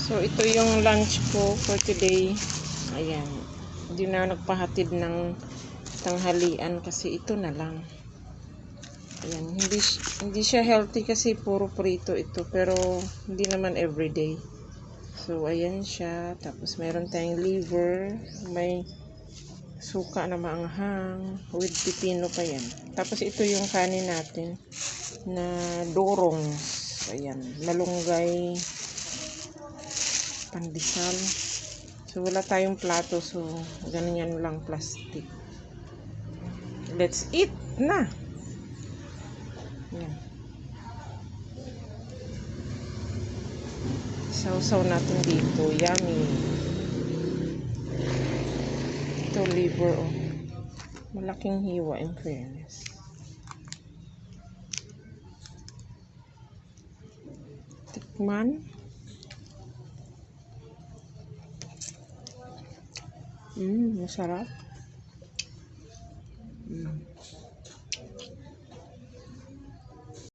So, ito yung lunch ko for today. Ayan. Hindi na nagpahatid ng tanghalian kasi ito na lang. Ayan. Hindi siya healthy kasi puro prito ito. Pero, hindi naman everyday. So, ayan siya. Tapos, meron tayong liver. May suka na maanghang. With pipino pa yan. Tapos, ito yung kanin natin na dorong. Ayan. Malunggay. Pandesal. So, wala tayong plato. So, ganyan lang plastic. Let's eat na! Yan. Sausaw natin dito. Yummy. Ito, liver, oh. Malaking hiwa, in fairness. Tikman. Masarap.